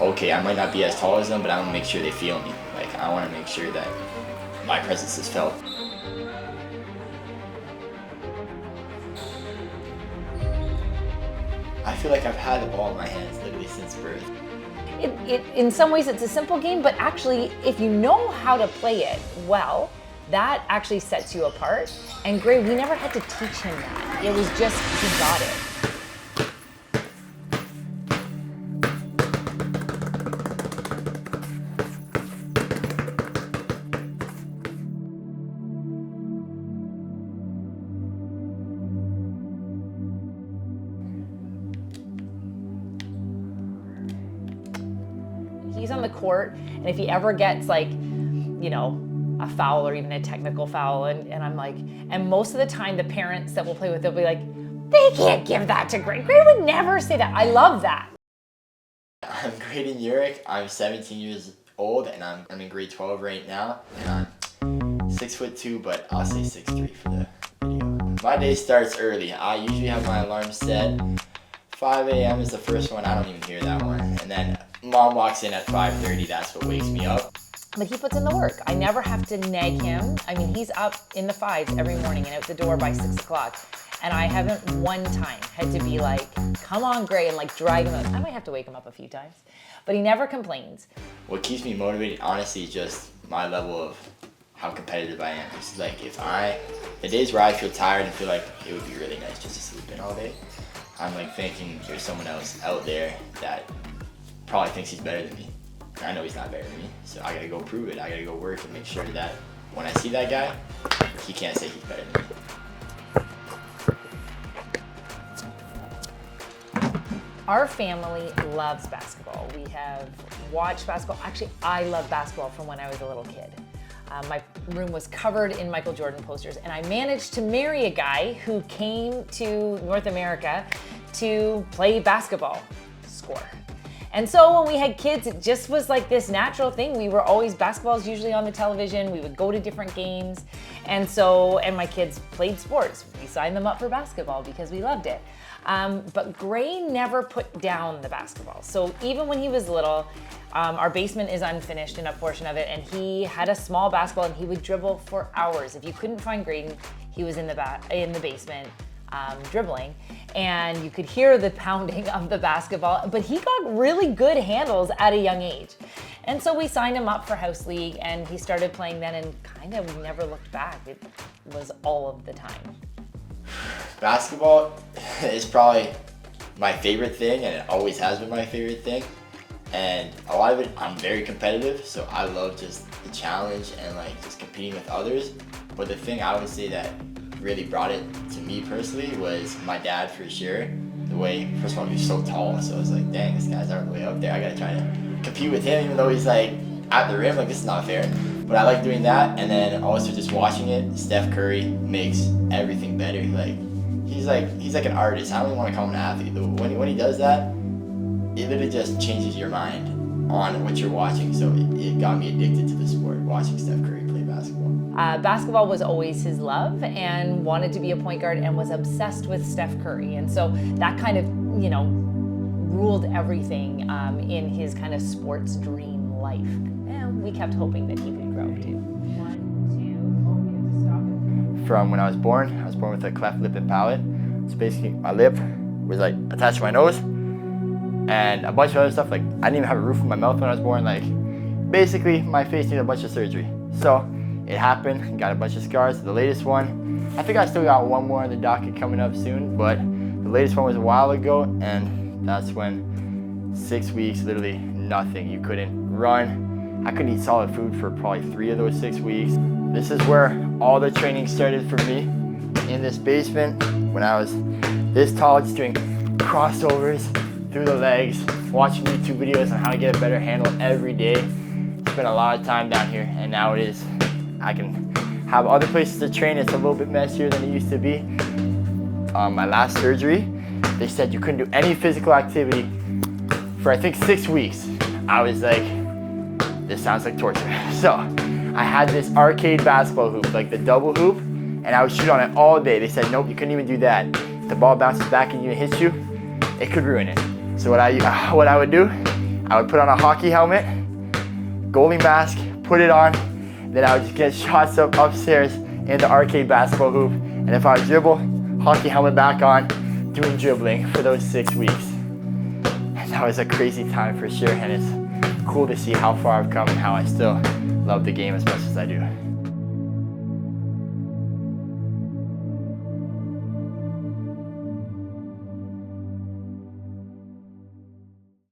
okay, I might not be as tall as them, but I want to make sure they feel me. Like, I want to make sure that my presence is felt. I feel like I've had the ball in my hands literally since birth. In some ways it's a simple game, but actually if you know how to play it well, that actually sets you apart. And Gray, we never had to teach him that. It was just, he got it. He's on the court, and if he ever gets like, you know, a foul or even a technical foul, and I'm like, and most of the time the parents that will play with, they'll be like, they can't give that to Gray. Gray would never say that. I love that. I'm Graydon Jurik. I'm 17 years old, and I'm in grade 12 right now, and I'm 6'2", but I'll say 6'3" for the video. My day starts early. I usually have my alarm set. 5 a.m. is the first one. I don't even hear that one. And then Mom walks in at 5:30. That's what wakes me up. But he puts in the work. I never have to nag him. I mean, he's up in the 5s every morning and out the door by 6 o'clock. And I haven't one time had to be like, come on, Gray, and like drag him out. I might have to wake him up a few times, but he never complains. What keeps me motivated, honestly, is just my level of how competitive I am. It's like the days where I feel tired and feel like it would be really nice just to sleep in all day, I'm like thinking there's someone else out there that probably thinks he's better than me. I know he's not better than me, so I gotta go prove it. I gotta go work and make sure that when I see that guy, he can't say he's better than me. Our family loves basketball. We have watched basketball. Actually, I love basketball from when I was a little kid. My room was covered in Michael Jordan posters, and I managed to marry a guy who came to North America to play basketball. Score. And so when we had kids, it just was like this natural thing. We were always, basketball's usually on the television. We would go to different games. And my kids played sports. We signed them up for basketball because we loved it. But Gray never put down the basketball. So even when he was little, our basement is unfinished in a portion of it, and he had a small basketball and he would dribble for hours. If you couldn't find Graydon, he was in the basement dribbling, and you could hear the pounding of the basketball, but he got really good handles at a young age. And so we signed him up for House League, and he started playing then, and kind of we never looked back. It was all of the time. Basketball is probably my favorite thing, and it always has been my favorite thing. And a lot of it, I'm very competitive, so I love just the challenge and like just competing with others. But the thing I would say that really brought it to me personally was my dad, for sure. The way, first of all, he was so tall, so I was like, dang, this guy's all the way up there. I gotta try to compete with him, even though he's like at the rim, like this is not fair. But I like doing that, and then also just watching it. Steph Curry makes everything better. Like he's like an artist. I don't even want to call him an athlete. When he does that, it literally just changes your mind on what you're watching. So it got me addicted to the sport, watching Steph Curry play basketball. Basketball was always his love, and wanted to be a point guard and was obsessed with Steph Curry. And so that kind of, ruled everything in his kind of sports dream life. And we kept hoping that he could grow too. 1, 2, From when I was born with a cleft lip and palate. So basically my lip was like attached to my nose, and a bunch of other stuff. Like I didn't even have a roof in my mouth when I was born. Like basically my face needed a bunch of surgery. So it happened, got a bunch of scars. The latest one, I think I still got one more on the docket coming up soon, but the latest one was a while ago, and that's when 6 weeks, literally nothing. You couldn't run. I couldn't eat solid food for probably 3 of those 6 weeks. This is where all the training started for me, in this basement, when I was this tall, just doing crossovers through the legs, watching YouTube videos on how to get a better handle every day. Spent a lot of time down here, and now it is, I can have other places to train. It's a little bit messier than it used to be. My last surgery, they said you couldn't do any physical activity for I think 6 weeks. I was like, this sounds like torture. So I had this arcade basketball hoop, like the double hoop, and I would shoot on it all day. They said, nope, you couldn't even do that. If the ball bounces back and you hit you, it could ruin it. So what I would do, I would put on a hockey helmet, goalie mask, put it on, then I would just get shots up upstairs in the arcade basketball hoop, and if I would dribble, hockey helmet back on, doing dribbling for those 6 weeks. And that was a crazy time for sure, and it's cool to see how far I've come and how I still love the game as much as I do.